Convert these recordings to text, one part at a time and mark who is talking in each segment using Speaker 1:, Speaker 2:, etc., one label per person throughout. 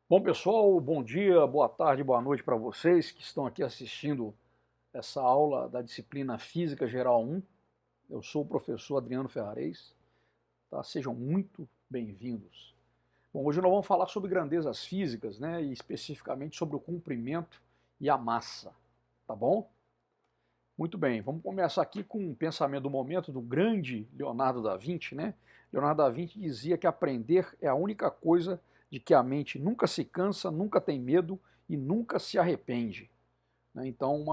Speaker 1: Bom, pessoal, bom dia, boa tarde, boa noite para vocês que estão aqui assistindo essa aula da disciplina Física Geral 1. Eu sou o professor Adriano Ferrarez, tá? Sejam muito bem-vindos. Bom, hoje nós vamos falar sobre grandezas físicas, né, e especificamente sobre o comprimento e a massa, tá bom? Muito bem, vamos começar aqui com um pensamento do momento do grande Leonardo da Vinci, né? Leonardo da Vinci dizia que aprender é a única coisa de que a mente nunca se cansa, nunca tem medo e nunca se arrepende, né? Então,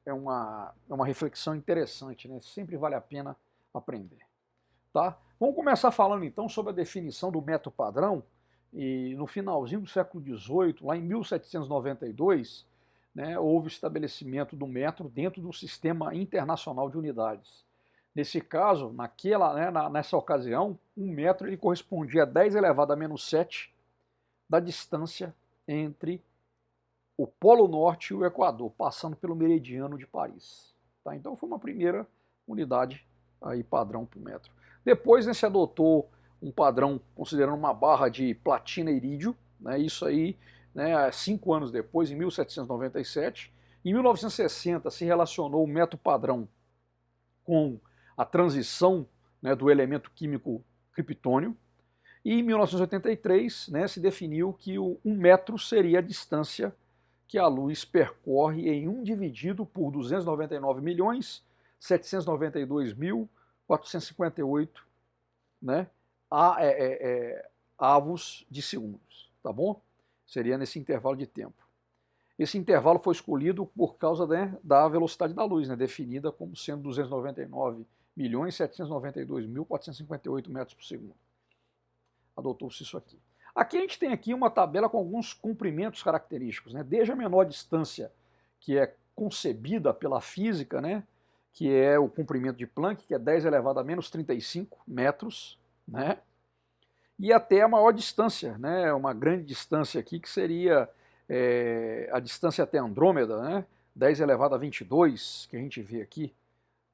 Speaker 1: é uma reflexão interessante, né? Sempre vale a pena aprender, tá? Vamos começar falando então sobre a definição do método padrão. E no finalzinho do século XVIII, lá em 1792, né, houve o estabelecimento do metro dentro do sistema internacional de unidades. Nesse caso, nessa ocasião, um metro ele correspondia a 10 elevado a menos 7 da distância entre o Polo Norte e o Equador, passando pelo meridiano de Paris. Tá? Então foi uma primeira unidade aí padrão para o metro. Depois, né, se adotou um padrão considerando uma barra de platina e irídio, né, isso aí, né, 5 anos depois, em 1797. Em 1960 se relacionou o método padrão com a transição, né, do elemento químico criptônio. E em 1983, né, se definiu que o 1 metro seria a distância que a luz percorre em 1 dividido por 299.792.458, né, avos de segundos, tá bom? Seria nesse intervalo de tempo. Esse intervalo foi escolhido por causa, né, da velocidade da luz, né, definida como sendo 299.792.458 metros por segundo. Adotou-se isso aqui. Aqui a gente tem aqui uma tabela com alguns comprimentos característicos, né? Desde a menor distância que é concebida pela física, né? Que é o comprimento de Planck, que é 10 elevado a menos 35 metros, né? E até a maior distância, né? Uma grande distância aqui que seria a distância até Andrômeda, né? 10 elevado a 22, que a gente vê aqui,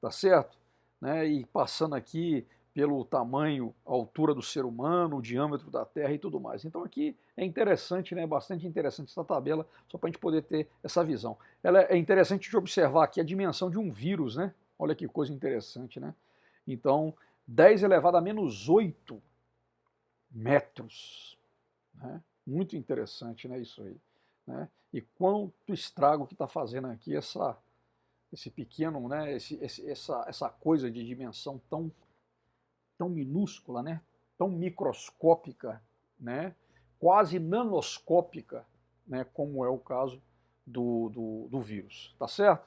Speaker 1: tá certo? Né? E passando aqui pelo tamanho, a altura do ser humano, o diâmetro da Terra e tudo mais. Então aqui é interessante, né? Bastante interessante essa tabela, só para a gente poder ter essa visão. Ela é interessante de observar aqui a dimensão de um vírus, né? Olha que coisa interessante, né? Então, 10 elevado a menos 8 metros, né? Muito interessante, né? Isso aí, né? E quanto estrago que está fazendo aqui esse pequeno, né? Essa coisa de dimensão tão minúscula, né? Tão microscópica, né? Quase nanoscópica, né? Como é o caso do vírus, tá certo?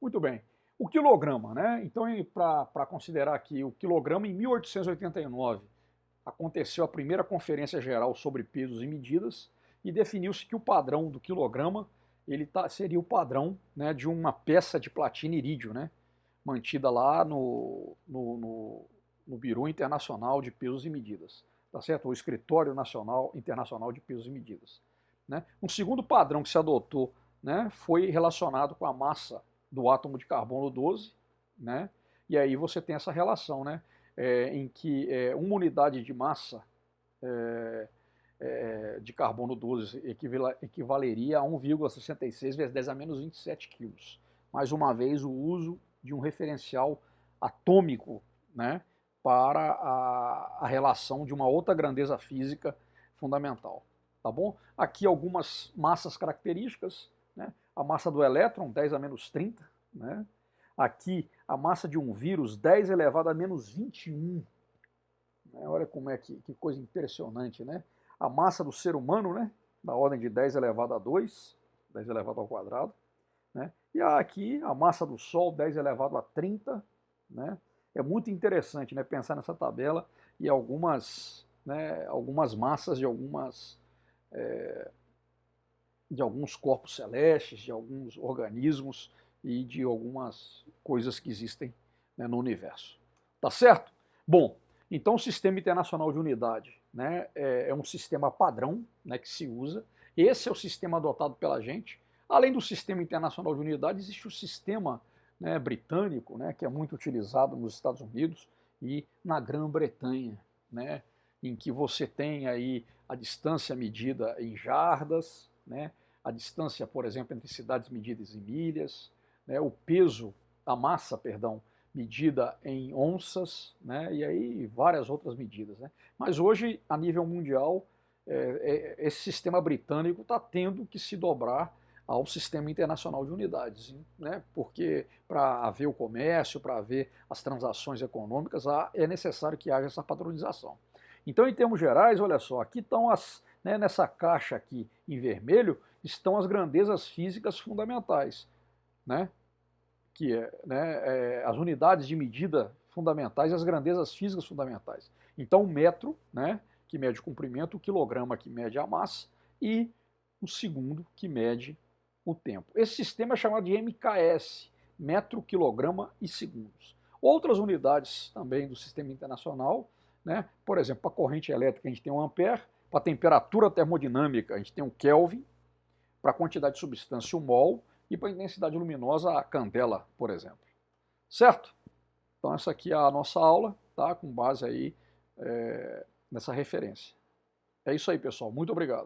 Speaker 1: Muito bem. O quilograma, né? Então, para considerar aqui o quilograma, em 1889 aconteceu a primeira conferência geral sobre pesos e medidas e definiu-se que o padrão do quilograma seria o padrão, né, de uma peça de platina e irídio, né, mantida lá no Bureau Internacional de Pesos e Medidas, tá certo? O Escritório Nacional Internacional de Pesos e Medidas. Né? Um segundo padrão que se adotou, né, foi relacionado com a massa do átomo de carbono 12, né? E aí você tem essa relação, né, em que uma unidade de massa de carbono 12 equivaleria a 1,66 vezes 10 a menos 27 quilos. Mais uma vez, o uso de um referencial atômico, né, para a relação de uma outra grandeza física fundamental. Tá bom? Aqui algumas massas características, né? A massa do elétron, 10 a menos 30, né? Aqui a massa de um vírus, 10 elevado a menos 21. Né? Olha como é que coisa impressionante, né? A massa do ser humano, né? Da ordem de 10 elevado a 2, 10 elevado ao quadrado. Né? E aqui a massa do Sol, 10 elevado a 30, né? É muito interessante, né, pensar nessa tabela e algumas massas de alguns corpos celestes, de alguns organismos e de algumas coisas que existem, né, no universo. Tá certo? Bom, então o Sistema Internacional de Unidade, né, é um sistema padrão, né, que se usa. Esse é o sistema adotado pela gente. Além do Sistema Internacional de Unidade, existe o sistema, né, britânico, né, que é muito utilizado nos Estados Unidos e na Grã-Bretanha, né, em que você tem aí a distância medida em jardas, né? A distância, por exemplo, entre cidades medidas em milhas, né? O peso, a massa, perdão, medida em onças, né? E aí várias outras medidas, né? Mas hoje, a nível mundial, esse sistema britânico está tendo que se dobrar ao sistema internacional de unidades, né? Porque para haver o comércio, para haver as transações econômicas, é necessário que haja essa padronização. Então, em termos gerais, olha só, aqui estão né, nessa caixa aqui em vermelho, estão as grandezas físicas fundamentais, né? Que né, as unidades de medida fundamentais e as grandezas físicas fundamentais. Então, o metro, né, que mede o comprimento, o quilograma, que mede a massa, e o segundo, que mede o tempo. Esse sistema é chamado de MKS, metro, quilograma e segundos. Outras unidades também do sistema internacional, né, por exemplo, para a corrente elétrica a gente tem um ampere, para a temperatura termodinâmica a gente tem um Kelvin, para a quantidade de substância o mol, e para a intensidade luminosa a candela, por exemplo. Certo? Então essa aqui é a nossa aula, tá? Com base aí nessa referência. É isso aí, pessoal. Muito obrigado.